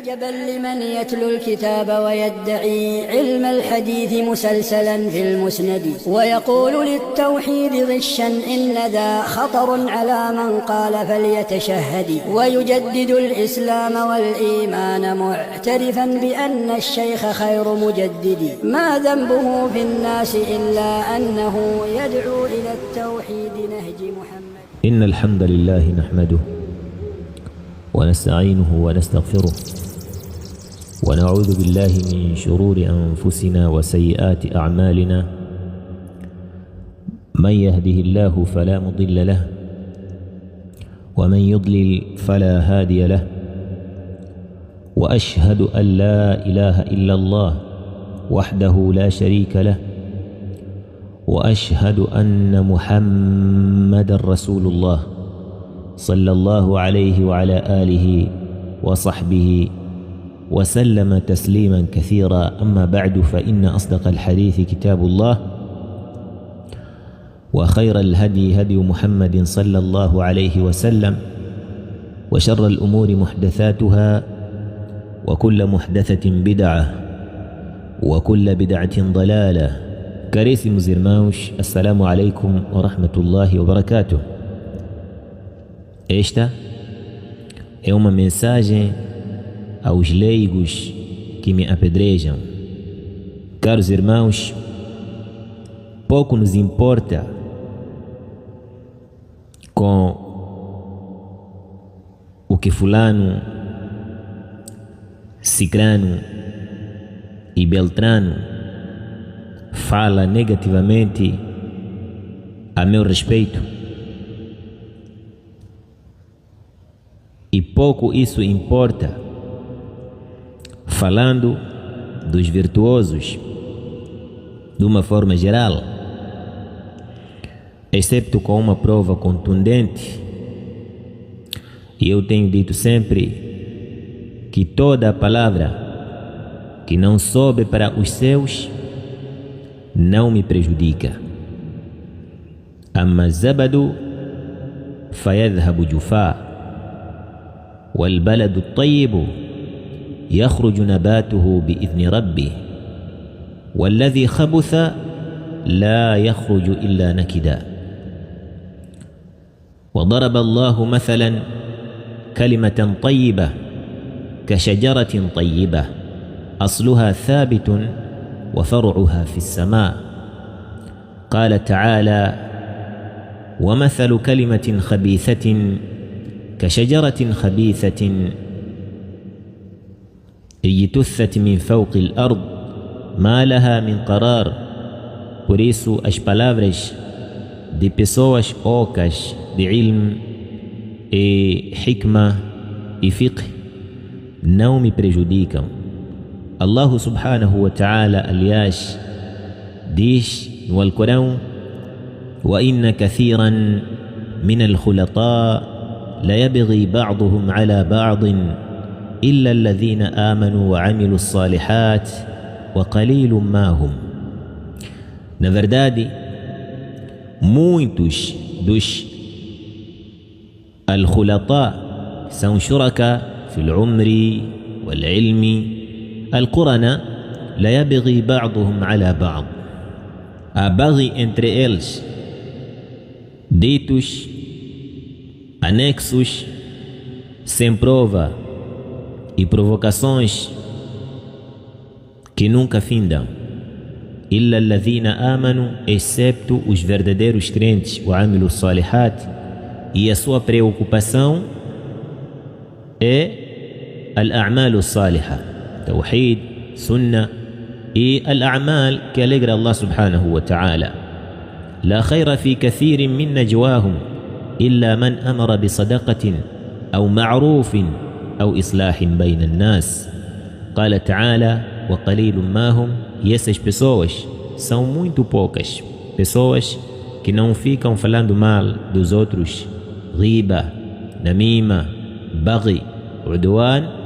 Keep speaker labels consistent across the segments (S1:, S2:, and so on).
S1: عجبا لمن يتلو الكتاب ويدعي علم الحديث مسلسلا في المسند ويقول للتوحيد غشا إن ذا خطر على من قال فليتشهد ويجدد الإسلام والإيمان معترفا بأن الشيخ خير مجدد ما ذنبه في الناس إلا أنه يدعو إلى التوحيد نهج محمد.
S2: إن الحمد لله نحمده ونستعينه ونستغفره ونعوذ بالله من شرور أنفسنا وسيئات أعمالنا من يهده الله فلا مضل له ومن يضلل فلا هادي له وأشهد أن لا إله إلا الله وحده لا شريك له وأشهد أن محمد رسول الله صلى الله عليه وعلى آله وصحبه وسلم تسليما كثيرا. أما بعد، فإن أصدق الحديث كتاب الله وخير الهدي هدي محمد صلى الله عليه وسلم وشر الأمور محدثاتها وكل محدثة بدعة وكل بدعة ضلالة. Caríssimos irmãos, assalamu alaikum wa rahmatullahi wa barakatuh. Esta é uma mensagem aos leigos que me apedrejam. Caros irmãos, pouco nos importa com o que fulano, cicrano e beltrano fala negativamente a meu respeito, e pouco isso importa falando dos virtuosos de uma forma geral, excepto com uma prova contundente. E eu tenho dito sempre que toda a palavra que não sobe para os seus não me prejudica. أما الزبد فيذهب جفاء والبلد الطيب يخرج نباته بإذن ربه والذي خبث لا يخرج إلا نكدا. وضرب الله مثلا كلمة طيبة كشجرة طيبة أصلها ثابت وفرعها في السماء. قال تعالى: ومثل كلمة خبيثة كشجرة خبيثة اجتثت من فوق الأرض ما لها من قرار. Por isso, as palavras de pessoas ocas de ilm e hikmah e fiqh não me prejudicam. Allah subhanahu wa ta'ala, aliás, diz no Alcorão: وَإِنَّ كَثِيرًا مِنَ الْخُلَطَاءِ لَيَبْغِي بَعْضُهُمْ عَلَى بَعْضٍ إِلَّا الَّذِينَ آمَنُوا وَعَمِلُوا الصَّالِحَاتِ وَقَلِيلٌ مَا هُمْ. Na verdade, muitos dos al-khulata são shuraka fil umri wal ilmi. Al-Qurana la yabghi ba'duhum ala ba'd. Há baghi entre eles, ditos, anexos, sem prova e provocações que nunca findam. Illa alladhina amanu, excepto os verdadeiros crentes, wa amilu salihat, e a sua preocupação é al-a'malu salihah, توحيد سنة الأعمال كالأجر الله سبحانه وتعالى. لا خير في كثير من نجواهم إلا من أمر بصدقة أو معروف أو إصلاح بين الناس. قال تعالى: وقليل ما هم. E essas pessoas são muito poucas, pessoas que não ficam falando mal dos outros, riba, namima, baghi, udwan,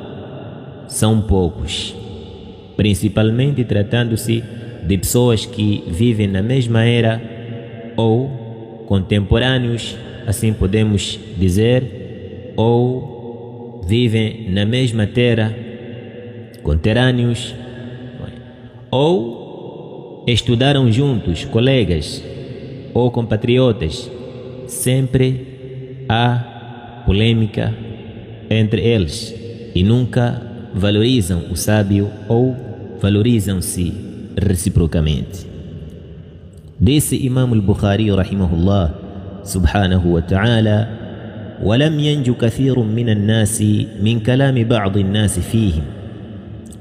S2: são poucos, principalmente tratando-se de pessoas que vivem na mesma era ou contemporâneos, assim podemos dizer, ou vivem na mesma terra conterrâneos, ou estudaram juntos, colegas ou compatriotas, sempre há polêmica entre eles e nunca valorizam o sábio ou valorizam-se reciprocamente. Disse Imam al-Bukhari rahimahullah subhanahu wa ta'ala: وَلَمْ يَنْجُ كَثِيرٌ مِنَ النَّاسِ مِنْ كَلَامِ بَعْضِ النَّاسِ فِيهِمْ.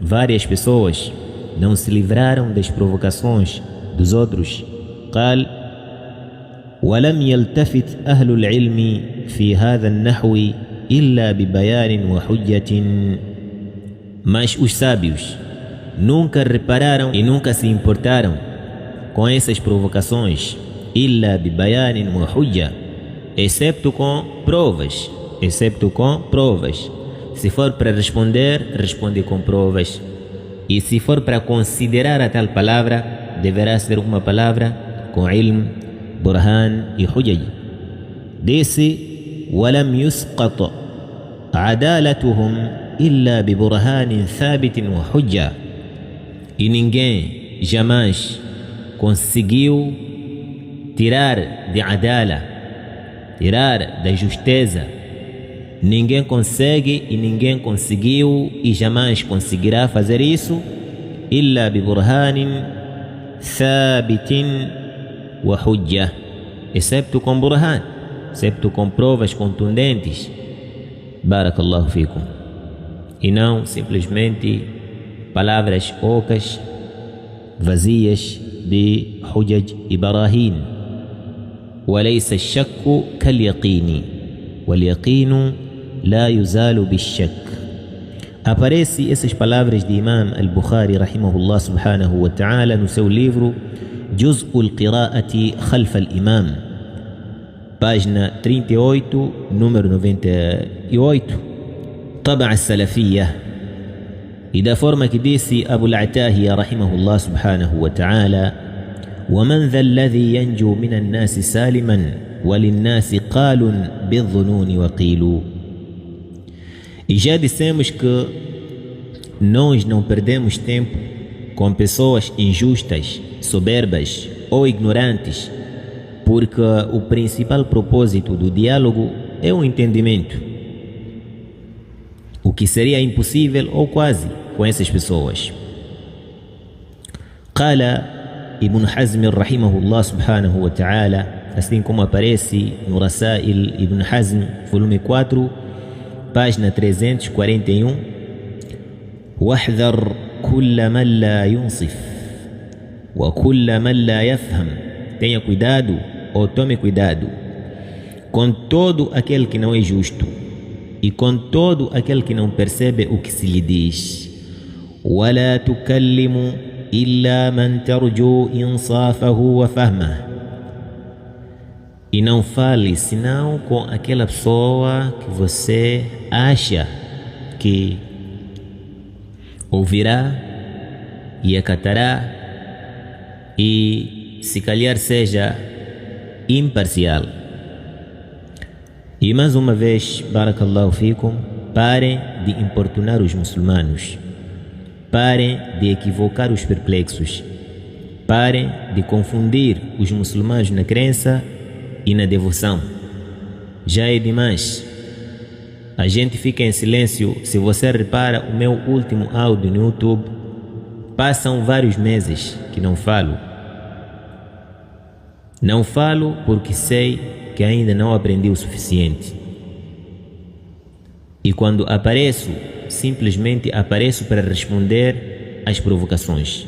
S2: Várias pessoas não se livraram das provocações dos outros. قال: وَلَمْ يَلْتَفِتْ أَهْلُ الْعِلْمِ فِي هَذَا النَّحْوِ إِلَّا بِبَيَانٍ وَحُجَّةٍ. Mas os sábios nunca repararam e nunca se importaram com essas provocações, إِلَّا بِبَيَانٍ وَحُجَّةٍ, excepto com provas. Se for para responder, responde com provas. E se for para considerar a tal palavra, deverá ser uma palavra com ilm, burhan e hujjaj. Disse: وَلَمْ يُسْقَطْ عَدَالَتُهُمْ إِلَّا بِبُرْهَانٍ ثَابِتٍ وَحُجَّةٍ. E ninguém jamais conseguiu tirar de adala, tirar da justeza. Ninguém consegue e ninguém conseguiu e jamais conseguirá fazer isso إلا ببرهان ثابت وحجة, excepto com burhan, excepto com provas contundentes. Barakallahu fikum. E não simplesmente palavras ocas, vazias de hujaj e barahin. وليس الشك كاليقين واليقين لا يزال بالشك. Aparece essas palavras de Imam al-Bukhari rahimahullah subhanahu wa ta'ala no seu livro Juz'ul Qira'ati Khalf al-Imam, página 38, número 98, Taba' al-Salafiyah. E da forma que disse Abu al-Atahiya rahimahullah subhanahu wa ta'ala: وَمَنْ ذَا الَّذِي يَنْجُو مِنَ النَّاسِ سَالِمًا وَلِلنَّاسِ قَالٌ بِالظُّنُونِ وَقِيلُ. E já dissemos que nós não perdemos tempo com pessoas injustas, soberbas ou ignorantes, porque o principal propósito do diálogo é o entendimento, o que seria impossível ou quase com essas pessoas. Qala Ibn Hazm rahimahullah subhanahu wa ta'ala, assim como aparece no Rasail Ibn Hazm, volume 4, página 341: واحذر كل من لا ينصف وكل من لا يفهم. Tenha cuidado ou tome cuidado com todo aquele que não é justo e com todo aquele que não percebe o que se lhe diz. ولا تكلم إلا من ترجو إنصافه وفهمه. E não fale senão com aquela pessoa que você acha que ouvirá e acatará e se calhar seja imparcial. E mais uma vez, barakallahu fikum, parem de importunar os muçulmanos, parem de equivocar os perplexos, parem de confundir os muçulmanos na crença e na devoção. Já é demais. A gente fica em silêncio. Se você repara o meu último áudio no YouTube, passam vários meses que não falo. Não falo porque sei que ainda não aprendi o suficiente. E quando apareço, simplesmente apareço para responder às provocações.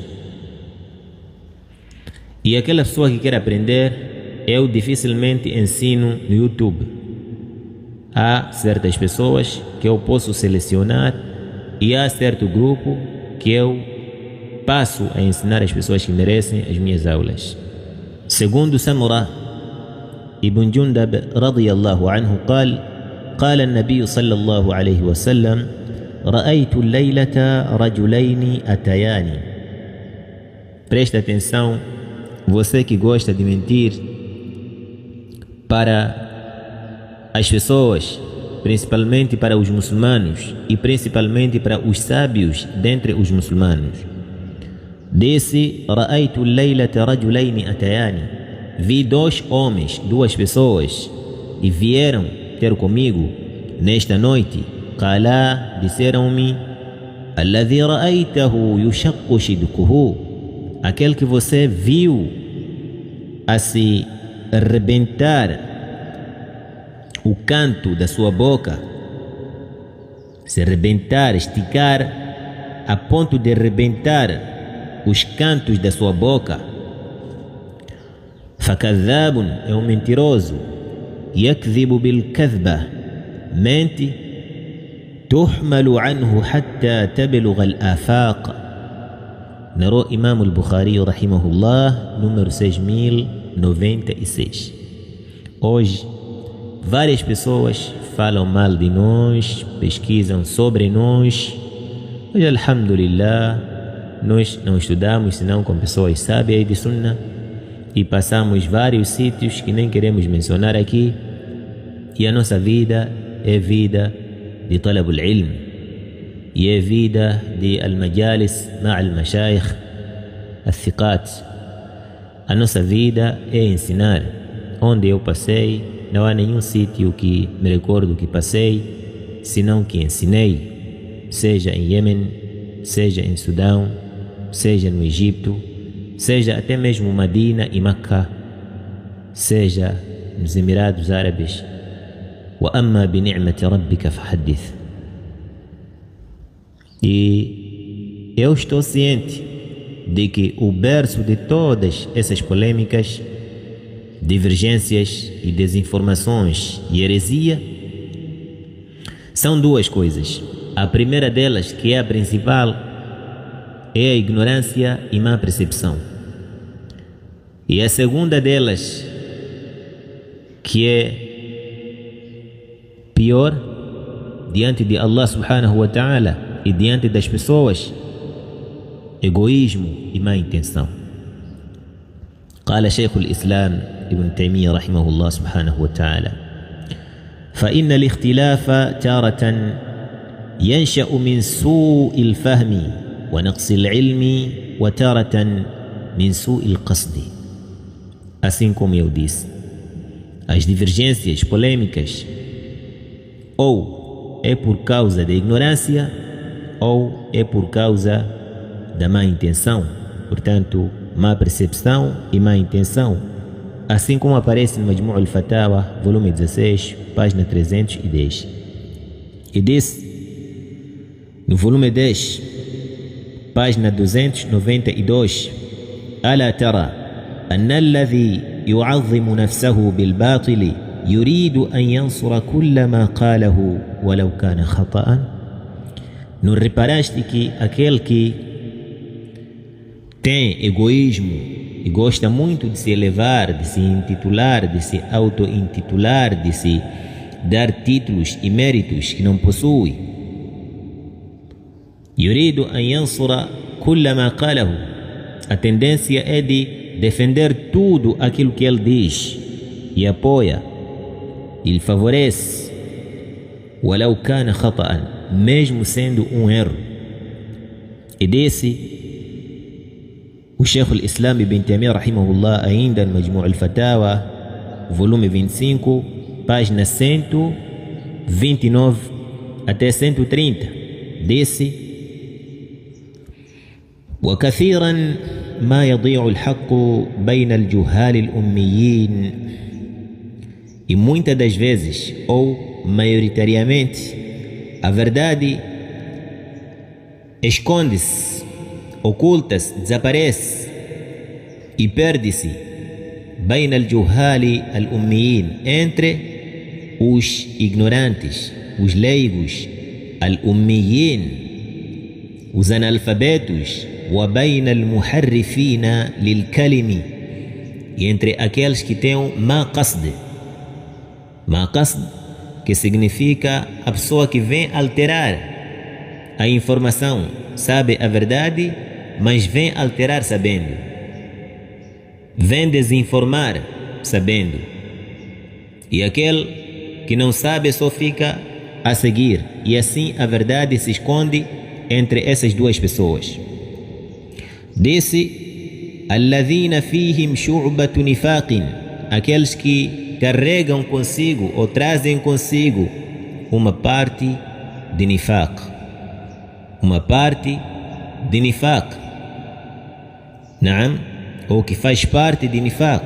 S2: E aquela pessoa que quer aprender, eu dificilmente ensino no YouTube. Há certas pessoas que eu posso selecionar e há certo grupo que eu passo a ensinar as pessoas que merecem as minhas aulas. Segundo Samura ibn Jundab radiyallahu anhu قال النبي صلى الله عليه وسلم: رأيت الليلة رجلين أتياني. Presta atenção, você que gosta de mentir para as pessoas, principalmente para os muçulmanos e principalmente para os sábios dentre os muçulmanos. Disse: Ra'aytu al-laylata rajulaini atayani. Vi 2 homens, 2 pessoas, e vieram ter comigo nesta noite. Qala, disseram-me: Alladhi ra'aytahu yushaqqu shidquhu. Aquele que você viu a se arrebentar o canto da sua boca, se arrebentar, esticar a ponto de arrebentar os cantos da sua boca. Fakadhabun, é um mentiroso. Yakdhibu bilkadhba, mente. Tuhmalu anhu hatta tablugha al-afaq. Narrou Imam al-Bukhari rahimahullah, número 6096. Hoje várias pessoas falam mal de nós, pesquisam sobre nós. Hoje, alhamdulillah, nós não estudamos senão com pessoas sábias de Sunnah e passamos vários sítios que nem queremos mencionar aqui, e a nossa vida é vida de talab al-ilm, e é vida de al-majalis ma'a al-mashayikh al-thiqat. A nossa vida é ensinar. Onde eu passei, não há nenhum sítio que me recordo que passei, senão que ensinei, seja em Iêmen, seja em Sudão, seja no Egito, seja até mesmo Madina e Meca, seja nos Emirados Árabes. Wa amma bi ni'mati rabbika fahaddith. E eu estou ciente de que o berço de todas essas polêmicas, divergências e desinformações e heresia são 2 coisas. A primeira delas, que é a principal, é a ignorância e má percepção. E a segunda delas, que é pior diante de Allah subhanahu wa ta'ala e diante das pessoas, egoísmo e má intenção. قال شيخ الإسلام ابن تيمية رحمه الله سبحانه وتعالى: فإن الاختلاف تارة ينشأ من سوء الفهم ونقص العلم وتارة من سوء القصد. Assim como eu disse, as divergências polêmicas ou é por causa da ignorância ou é por causa da má intenção, portanto, má percepção e má intenção, assim como aparece no Majmu' al-Fatawa, volume 16, página 310. E disse no volume 10, página 292: Ala tara anna alladhi yu'azzimu nafsahu bil batili yuridu an yansura kulla ma qalahu walau kana khata'an. Não reparaste que aquele que tem egoísmo e gosta muito de se elevar, de se intitular, de se auto-intitular, de se dar títulos e méritos que não possui. Yuridu an yansura kulla ma qalahu. A tendência é de defender tudo aquilo que ele diz e apoia, ele favorece, walau kana khata'an, mesmo sendo um erro. E desse o Sheikh al-Islam ibn Taymiyyah rahimahullah, ainda no Majmu' al-Fatawa, volume 25, página 129 até 130, disse: وكثيرا ما يضيع الحق بين الجهال الأميين. E muitas das vezes, ou maioritariamente, a verdade esconde-se, oculta-se, desaparece e perde-se بين الجهال الأميين, entre os ignorantes, os leigos, al-ummiyin, os analfabetos, وبين المحرفين للكلم, e entre aqueles que têm má qasd, que significa a pessoa que vem alterar a informação, sabe a verdade, mas vem alterar sabendo, vem desinformar sabendo, e aquele que não sabe só fica a seguir, e assim a verdade se esconde entre essas duas pessoas. Disse: alladhina fihim shu'batu nifaqin, aqueles que carregam consigo ou trazem consigo uma parte de nifaq, uma parte de nifaq, naam, ou que faz parte de nifaq.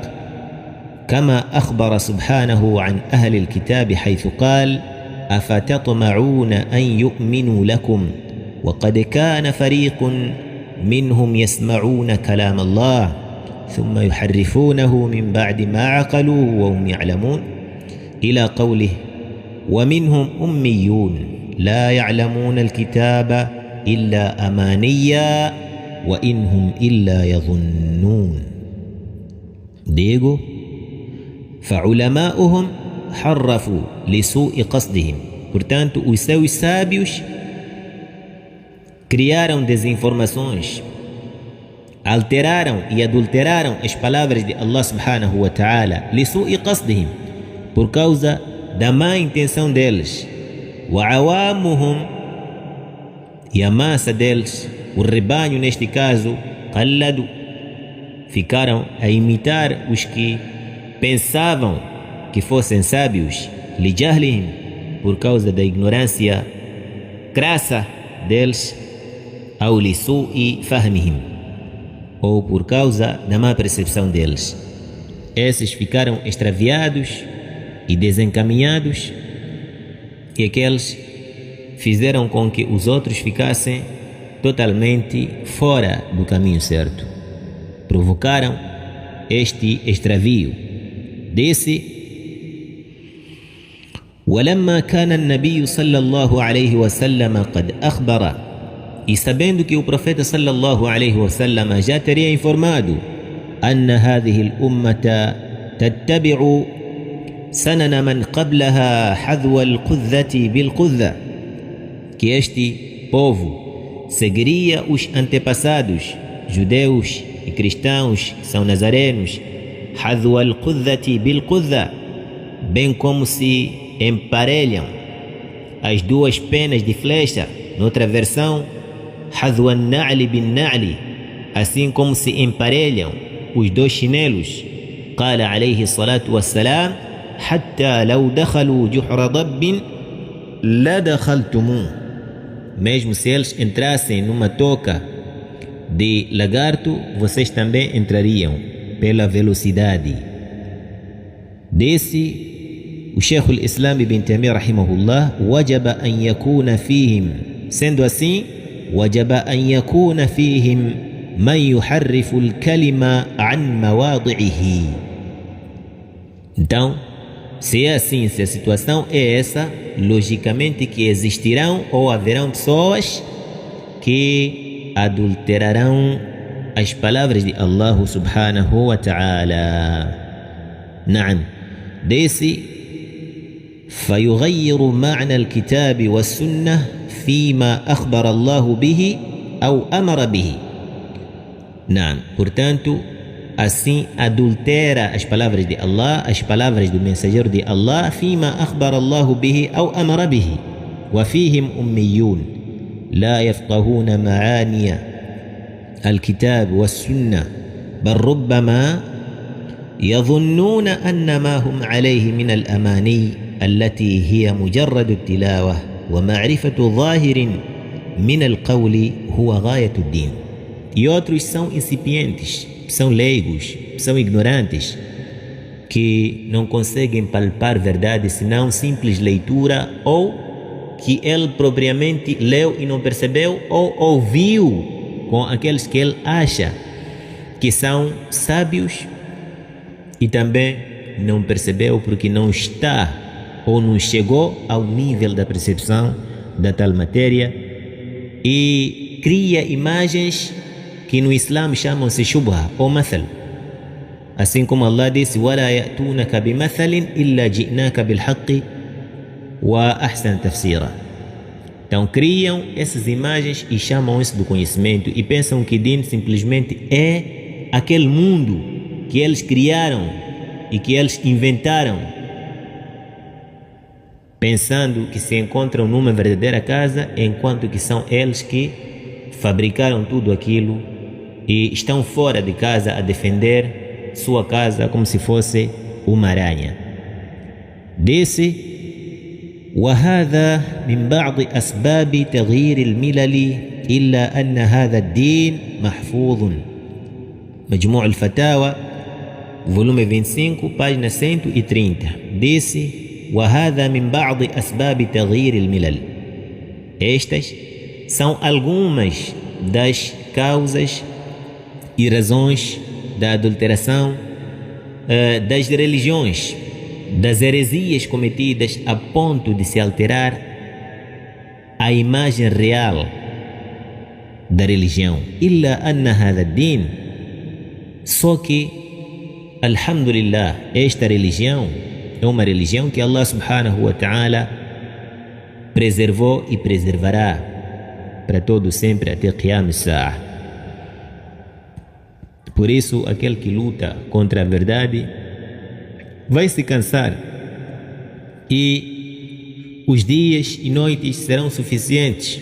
S2: كما أخبر سبحانه عن أهل الكتاب حيث قال: أفتطمعون أن يؤمنوا لكم وقد كان فريق منهم يسمعون كلام الله ثم يحرفونه من بعد ما عقلوه وهم يعلمون، إلى قوله: ومنهم أميون لا يعلمون الكتاب إلا أمانيا وإنهم إلا يظنون. Digo, فعلماؤهم حرفوا لسوء قصدهم. Portanto, os seus sábios criaram desinformações, alteraram e adulteraram as palavras de Allah subhanahu wa ta'ala, لسوء قصدهم, por causa da má intenção deles. وعوامهم, e a massa deles, o rebanho neste caso, قلدوا, ficaram a imitar os que pensavam que fossem sábios, lijahlihim, por causa da ignorância crassa deles, ou lisu'i fahmihim, ou por causa da má percepção deles. Esses ficaram extraviados e desencaminhados, e aqueles fizeram com que os outros ficassem totalmente fora do caminho certo, provocaram este extravio. Disse: ولما كان النبي صلى الله عليه وسلم قد أخبر, e sabendo que o profeta صلى الله عليه وسلم já teria informado, أن هذه الأمة تتبع سنن من قبلها حذو القذة بالقذة, que este povo seguiria os antepassados, judeus e cristãos que são nazarenos, حذو القذة بالقذة, bem como se emparelham as duas penas de flecha. Noutra versão, حذو النعل بالنعل, assim como se emparelham os dois chinelos. قال عليه الصلاة والسلام: حتى لو دخلوا جحر ضب لدخلتموه, mesmo se eles entrassem numa toca de lagarto, vocês também entrariam pela velocidade. Desse o Sheikh al-Islam ibn Taymiyyah rahimahullah: وجب أن يكون فيهم, sendo assim, وجب أن يكون فيهم من يحرف الكلمة عن مواضعه. Então, se é assim, se a situação é essa, logicamente que existirão ou haverão pessoas que adulterarão as palavras de Allah subhanahu wa ta'ala. Naam. Desse: فيغير معنى الكتاب والسنة فيما أخبر الله به أو أمر به. Naam. Portanto, assim adultera as palavras de Allah, as palavras do mensageiro de Allah, فيما أخبر الله به أو أمر به. وفيهم أميون لا يفقهون معاني الكتاب والسنة بل ربما يظنون أن ما هم عليه من الأماني التي هي مجرد التلاوة ومعرفة ظاهر من القول هو غاية الدين. E outros são incipientes, são leigos, são ignorantes, que não conseguem palpar verdade senão simples leitura, ou que ele propriamente leu e não percebeu, ou ouviu com aqueles que ele acha que são sábios e também não percebeu porque não está ou não chegou ao nível da percepção da tal matéria, e cria imagens que no Islã chamam-se shubha ou mathal. Assim como Allah disse: وَلَا يَأْتُونَكَ بِمَثَلٍ إِلَّا جِئْنَاكَ بِالْحَقِّ وَأَحْسَنَ تَفْسِيرًا. Então criam essas imagens e chamam isso do conhecimento e pensam que Din simplesmente é aquele mundo que eles criaram e que eles inventaram. pensando que se encontram numa verdadeira casa, enquanto que são eles que fabricaram tudo aquilo e estão fora de casa a defender sua casa como se fosse uma aranha. Disse: وهذا من بعض أسباب تغيير الملل إلا أن هذا الدين محفوظ. مجموع الفتاوى volume 25 página 130. Disse: وهذا من بعض أسباب تغيير الملل. Estas são algumas das causas e razões da adulteração das religiões, das heresias cometidas a ponto de se alterar a imagem real da religião. Illa anna hadha ad-din. Só que, alhamdulillah, esta religião é uma religião que Allah subhanahu wa ta'ala preservou e preservará para todo sempre até Qiyam as-Sa'ah. Por isso, aquele que luta contra a verdade vai se cansar, e os dias e noites serão suficientes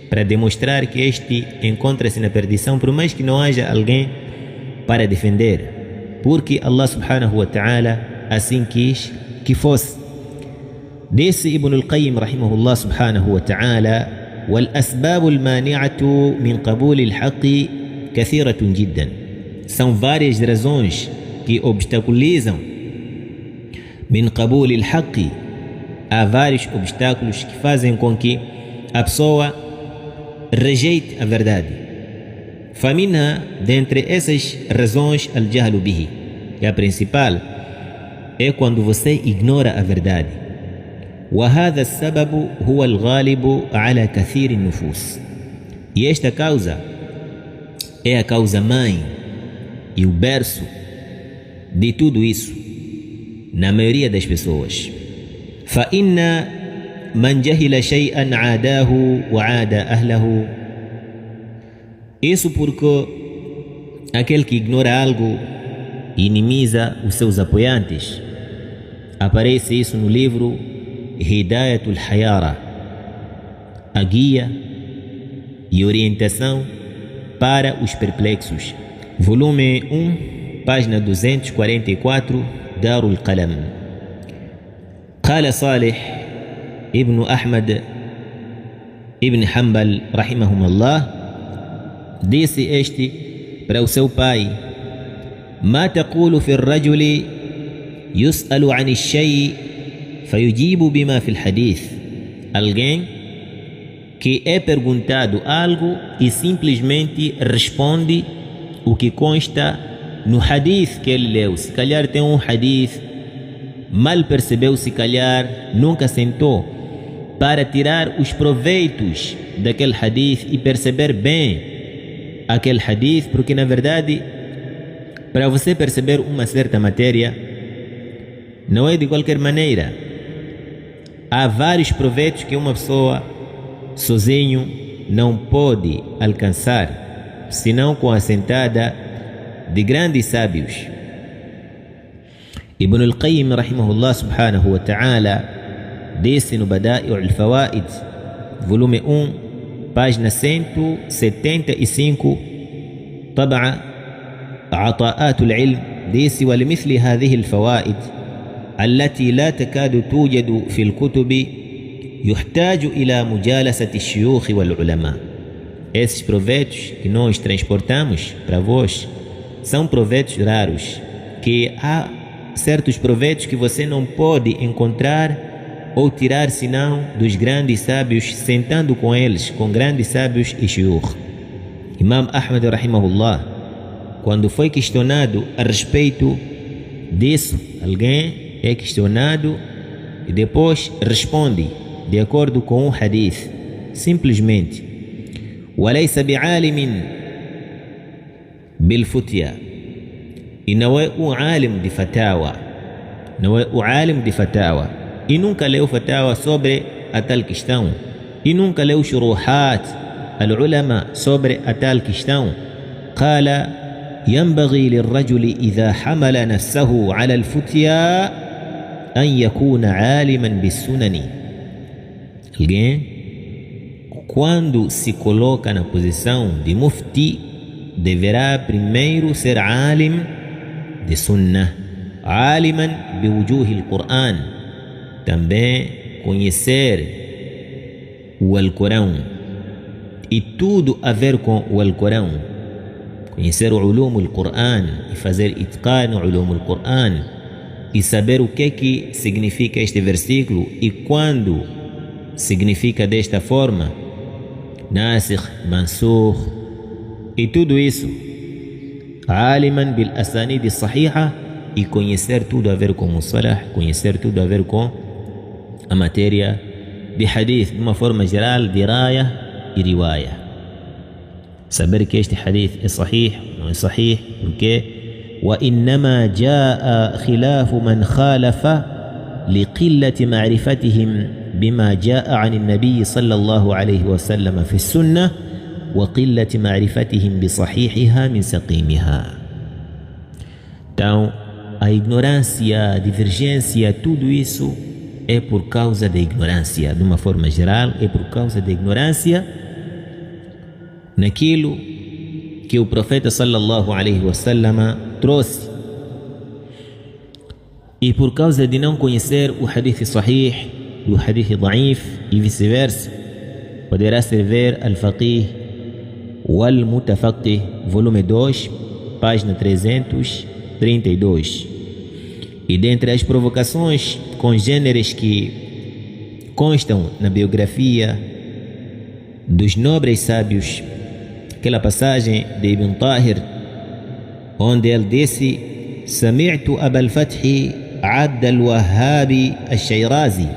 S2: para demonstrar que este encontra-se na perdição, por mais que não haja alguém para defender, porque Allah subhanahu wa ta'ala assim quis que fosse. Disse Ibn al-Qayyim rahimahullah subhanahu wa ta'ala: وَالْأَسْبَابُ الْمَانِعَةُ مِنْ قَبُولِ الْحَقِّ كَثِيرَةٌ جِدًّا. São várias razões que obstaculizam min qabul al-haqq. Há vários obstáculos que fazem com que a pessoa rejeite a verdade. Faminha, dentre essas razões, al-jahlu bihi. E a principal é quando você ignora a verdade. Wa hadha as-sababu huwa al-ghalibu ala kathir an-nufus. E esta causa é a causa mãe e o berço de tudo isso na maioria das pessoas. فَإِنَّ مَنْ جَهِلَ شَيْئًا عَادَاهُ وَعَادَ أَهْلَهُ. Isso porque aquele que ignora algo inimiza os seus apoiantes. Aparece isso no livro Hidayatul Hayara, a guia e orientação para os perplexos, volume 1, página 244, دار القلم. قال صالح ابن أحمد ابن حنبل رحمهم الله. Disse este para o seu pai: ما تقول في الرجل يسأل عن الشيء فيجيب بما في الحديث. Alguém que é perguntado algo e simplesmente responde o que consta no hadith que ele leu. Se calhar tem um hadith, mal percebeu, se calhar nunca sentou para tirar os proveitos daquele hadith e perceber bem aquele hadith, porque na verdade, para você perceber uma certa matéria, não é de qualquer maneira. Há vários proveitos que uma pessoa sozinho não pode alcançar, senão com a sentada de grandes sábios. Ibn al-Qayyim rahimahullah subhanahu wa ta'ala disse no Bada'i' al-Fawaid, volume 1, página 175, طبعا عطاءات العلم. disse: ولمثل هذه الفوائد التي لا تكاد توجد في الكتب يحتاج إلى مجالسة الشيوخ والعلماء. Esses proveitos que nós transportamos para vós são proveitos raros, que há certos proveitos que você não pode encontrar ou tirar senão dos grandes sábios, sentando com eles, com grandes sábios e shiur. Imam Ahmad rahimahullah, quando foi questionado a respeito disso, alguém é questionado e depois responde de acordo com um hadith, simplesmente: وَلَيْسَ بِعَالِمٍ بِالْفُتْيَا. E não é um alim de fatawa, não é o alim de fatawa, e nunca leu fatawa sobre a tal questão, e nunca leu shuruhat al-ulama sobre a tal questão. قال: ينبغي للرجل إذا حمل نفسه على الفتيا أن يكون عالما بالسنن. Alguém, quando se coloca na posição de mufti, deverá primeiro ser alim de sunnah, aliman biwujuhi al-Qur'an, também conhecer o Alcorão e tudo a ver com o Alcorão, conhecer o ulum al-Qur'an e fazer itqan o ulum al-Qur'an e saber o que significa este versículo e quando significa desta forma, nasikh, mansukh e tudo isso, aliman bil asanid sahiha, e conhecer tudo a ver com o musalah, conhecer tudo a ver com a matéria de hadith, de uma forma geral, diraya e riwaya. Saber que este hadith é sahih, não é sahih, porque وإنما جاء خلاف من خالف لقلة معرفتهم بما جاء عن النبي صلى الله عليه وسلم في السنة وقلة معرفتهم بصحيحها من سقيمها. Então, a ignorância, a divergência, tudo isso é por causa da ignorância. De uma forma geral, é por causa da ignorância naquilo que o profeta sallallahu alaihi wasallam trouxe. E por causa de não conhecer o hadith sahih do hadith da'if e vice-versa, poderá-se ver Al-Faqih wal-Mutafaqih, volume 2, página 332. E dentre as provocações congêneres que constam na biografia dos nobres sábios, aquela passagem de Ibn Tahir, onde ele disse: Sami'tu Abul Fath Abd al-Wahhab al-Shirazi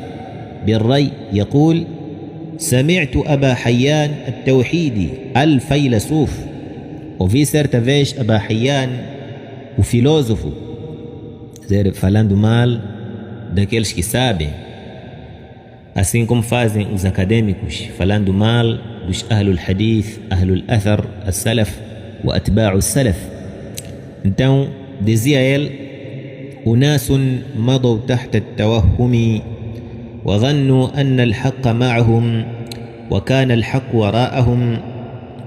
S2: بالري يقول سمعت أبا حيان التوحيدي الفيلسوف. Ouvi certa vez Aba Hayyan, o filósofo, falando mal daqueles que sabem, assim como fazem os acadêmicos, falando mal dos Ahlul Hadith, Ahlul Athar, As-Salaf wa Atba'u As-Salaf. Então, dizia ele: أناس مضوا تحت التوهم وظنوا أن الحق معهم وكان الحق وراءهم.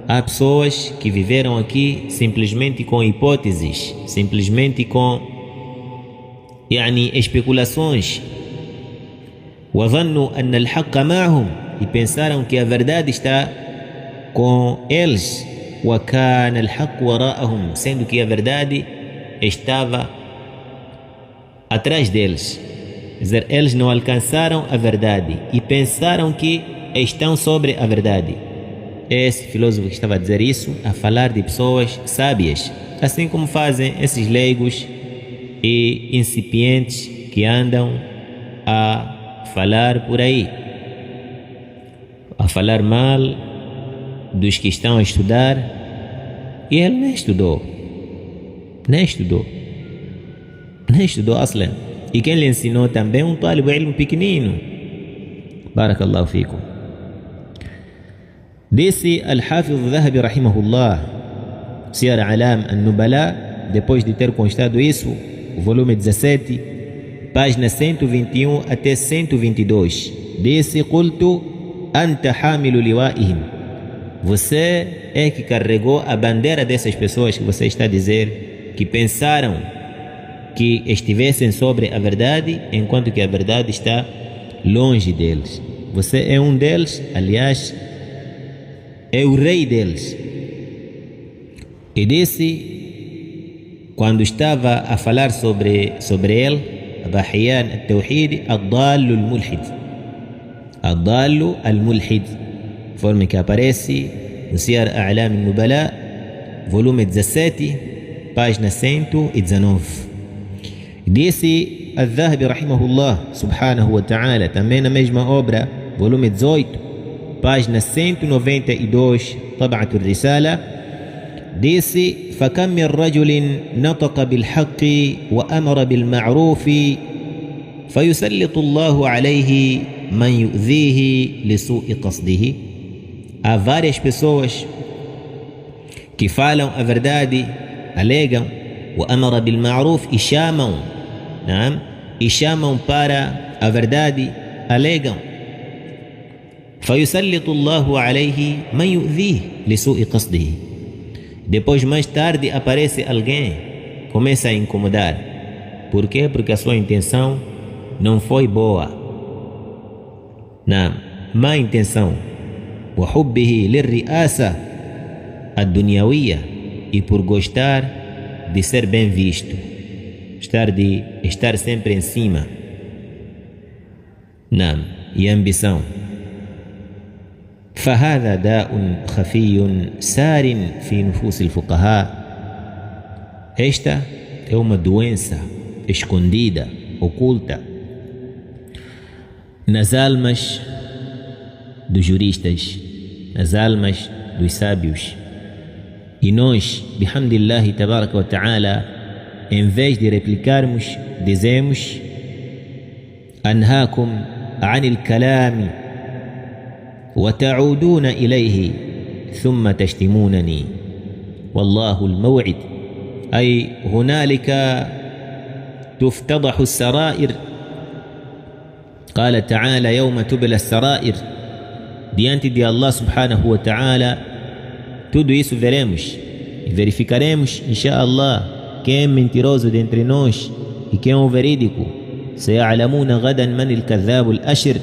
S2: Há pessoas que viveram aqui simplesmente com hipóteses, simplesmente com especulações. وظنوا أن الحق معهم, e pensaram que a verdade está com eles. وكان الحق وراءهم, sendo que a verdade estava atrás deles. Quer dizer, eles não alcançaram a verdade e pensaram que estão sobre a verdade. Esse filósofo que estava a dizer isso, a falar de pessoas sábias, assim como fazem esses leigos e incipientes que andam a falar por aí, a falar mal dos que estão a estudar, e ele nem estudou aslan. E quem lhe ensinou também um talib ilm pequenino. Barakallahu fikum. Disse Al-Hafiz Dhahabi rahimahullah, Siyar Alam An-Nubala, depois de ter constado isso, o volume 17, página 121 até 122, disse: Qultu anta hamilu liwa'ihim, você é que carregou a bandeira dessas pessoas que você está a dizer que pensaram que estivessem sobre a verdade, enquanto que a verdade está longe deles. Você é um deles, aliás, é o rei deles. E disse, quando estava a falar sobre ele, Aba Hayyan al-Tawhidi, Ad-Dallu al-Mulhid, Ad-Dallu al-Mulhid, forma que aparece no Siyar A'lam An-Nubala, volume 17, página 119. Disse Al-Dhahabi rahimahullah subhanahu wa ta'ala, também na mesma obra, volume 18, página 192, طبعة الرسالة, disse: فكم من رجل نطق بالحق وأمر بالمعروف فيسلط الله عليه من يؤذيه لسوء قصده. Há várias pessoas que falam a verdade, alegam وأمر بالمعروف, e chamam para a verdade, alegam فيسلط الله عليه من يؤذيه لسوء قصده. Depois, mais tarde, aparece alguém, começa a incomodar. Por quê? Porque a sua intenção não foi boa. Não, má intenção. وحبه للرئاسة الدنيوية, e por gostar de ser bem visto, estar sempre em cima. Não, e ambição. فهذا داء خفي سار في نفوس الفقهاء. Esta é uma doença escondida, oculta nas almas dos juristas, nas almas dos sábios. E nós, bihamdillahi tabaraka wa ta'ala, em vez de replicarmos, dizemos: anhaakum anil kalami wa ta'uduna ilayhi thumma tashtimunani wallahu al-maw'id. Ay hunalika tuftadahu as-sarair. Qala ta'ala yawma tubla as-sarair. Diante de Allah subhanahu wa ta'ala, tudo isso veremos e verificaremos, inshallah, quem é mentiroso de entre nós e quem é o verídico. سيعلمون غدا من الكذاب الأشر.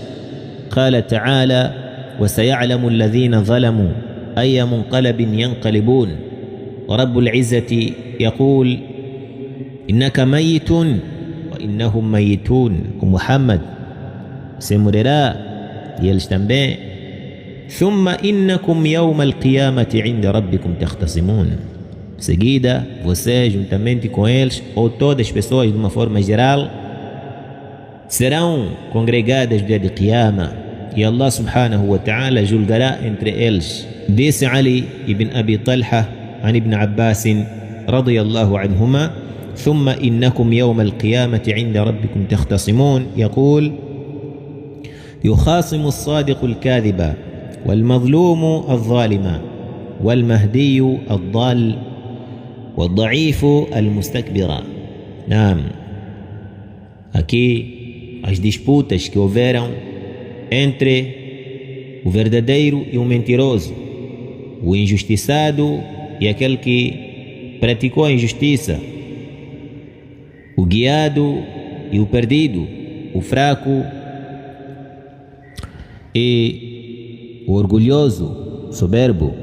S2: قال تعالى وسيعلم الذين ظلموا أي منقلب ينقلبون. ورب العزة يقول إنك ميت وإنهم ميتون. ومحمد se morirá e eles também. ثم إنكم يوم القيامة عند ربكم تختصمون. Seguida, você juntamente com eles, ou todas as pessoas de uma forma geral, serão congregadas no dia de Qiyamah, e Allah subhanahu wa ta'ala julgará entre eles. Disse Ali ibn Abi Talha عن ابن عباس رضي الله عنهما: ثم إنكم يوم القيامة عند ربكم تختصمون. يقول: يخاصم الصادق الكاذب والمظلوم الظالم والمهدي الضال والضعيف المستكبر. نعم, aqui as disputas que houveram entre o verdadeiro e o mentiroso, o injustiçado e aquele que praticou a injustiça, o guiado e o perdido, o fraco e o orgulhoso, soberbo.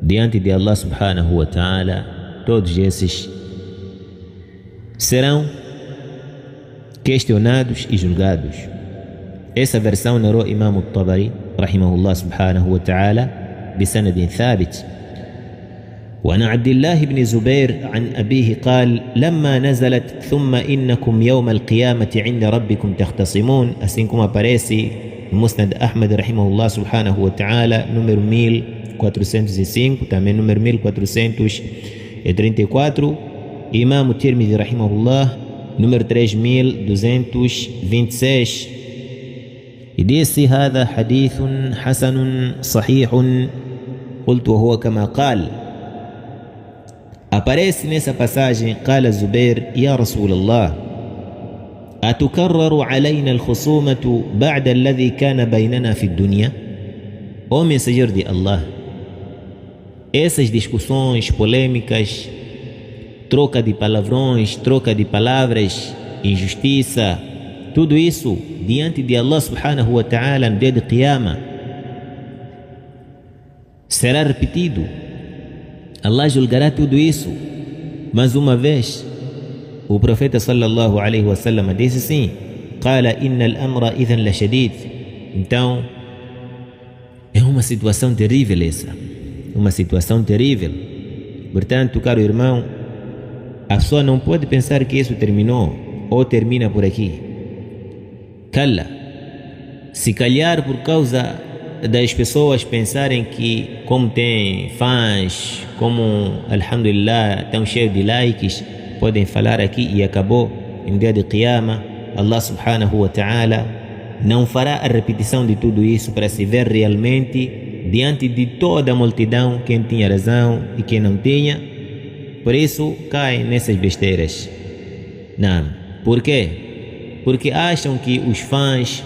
S2: Diante de Allah subhanahu wa ta'ala, todos esses serão questionados e julgados. Essa versão narrou Imam al-Tabari rahimahullah subhanahu wa ta'ala بسند ثابت. وعن عبد الله بن زبير عن أبيه قال: لما نزلت ثم إنكم يوم القيامة عند ربكم تختصمون, assim como aparece no Musnad Ahmad rahimahullah subhanahu wa ta'ala, número 1405, também número 1434, Imam Tirmidhi rahimahullah, número 3226, e disse: هذا حديث حسن صحيح. قلت: وهو كما قال. Aparece nessa passagem: قال زبير: يا رسول الله أتكرر علينا الخصومة بعد الذي كان بيننا في الدنيا؟ Ó mensageiro de Allah, essas discussões polêmicas, troca de palavrões, troca de palavras, injustiça, tudo isso diante de Allah subhanahu wa ta'ala no dia de Qiyamah será repetido. Allah julgará tudo isso. Mais uma vez, o profeta sallallahu alaihi wasallam disse assim: qala innal amra idhan la shadid. Então é uma situação terrível essa, uma situação terrível. Portanto, caro irmão, a pessoa não pode pensar que isso terminou ou termina por aqui. Cala. Se calhar por causa das pessoas pensarem que, como tem fãs, como alhamdulillah estão cheios de likes, podem falar aqui e acabou. Em dia de Qiyamah, Allah subhanahu wa ta'ala não fará a repetição de tudo isso para se ver realmente diante de toda a multidão quem tinha razão e quem não tinha. Por isso caem nessas besteiras. Não. Por quê? Porque acham que os fãs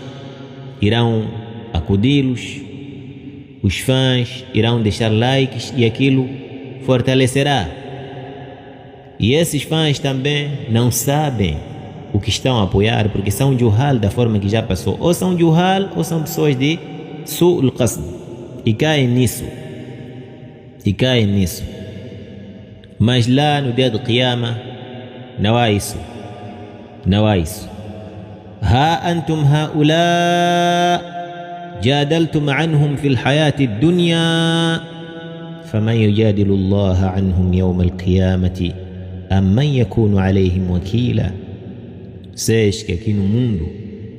S2: irão acudi-los, os fãs irão deixar likes e aquilo fortalecerá. E esses fãs também não sabem o que estão a apoiar, porque são juhal da forma que já passou. Ou são juhal ou são pessoas de su'ul qasd. E caem nisso. Mas lá no dia do Qiyama não há isso. Ha antum haula جادلتم عنهم في الحياة الدنيا فمن يجادل الله عنهم يوم القيامة أم من يكون عليهم وكيلا. Vocês que aqui no mundo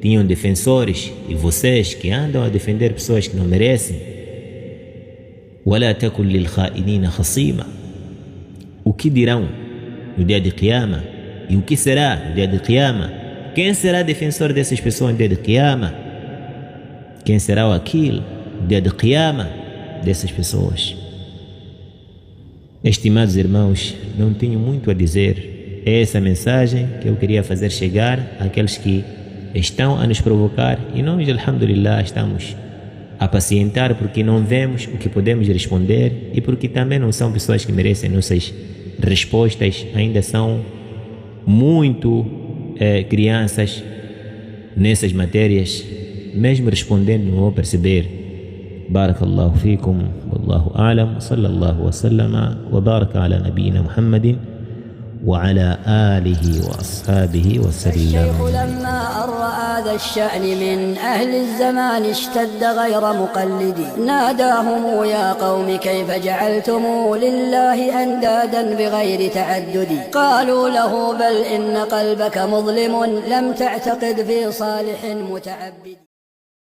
S2: tinham defensores e vocês que andam a defender pessoas que não merecem. ولا تكن للخائنين خصيما. O que dirão no dia de Qiyama? E o que será no dia de Qiyama? Quem será defensor dessas pessoas no dia de Qiyama? Quem será o aquilo no dia de Qiyama dessas pessoas? Estimados irmãos, não tenho muito a dizer. É essa mensagem que eu queria fazer chegar àqueles que estão a nos provocar e nós, alhamdulillah, estamos a pacientar porque não vemos o que podemos responder e porque também não são pessoas que merecem nossas respostas, ainda são muito crianças nessas matérias. Mesmo respondendo não vou perceber. Barakallahu fikum, wallahu a'lam, sallallahu wa sallama wa baraka ala nabiyyina Muhammadin wa ala alihi wa ashabihi wa sallam.
S1: الشيخ لما أرى هذا الشأن من أهل الزمان اشتد غير مقلدي ناداهم يا قوم كيف جعلتم لله أندادا بغير تعدد قالوا له بل إن قلبك مظلم لم تعتقد في صالح متعبد.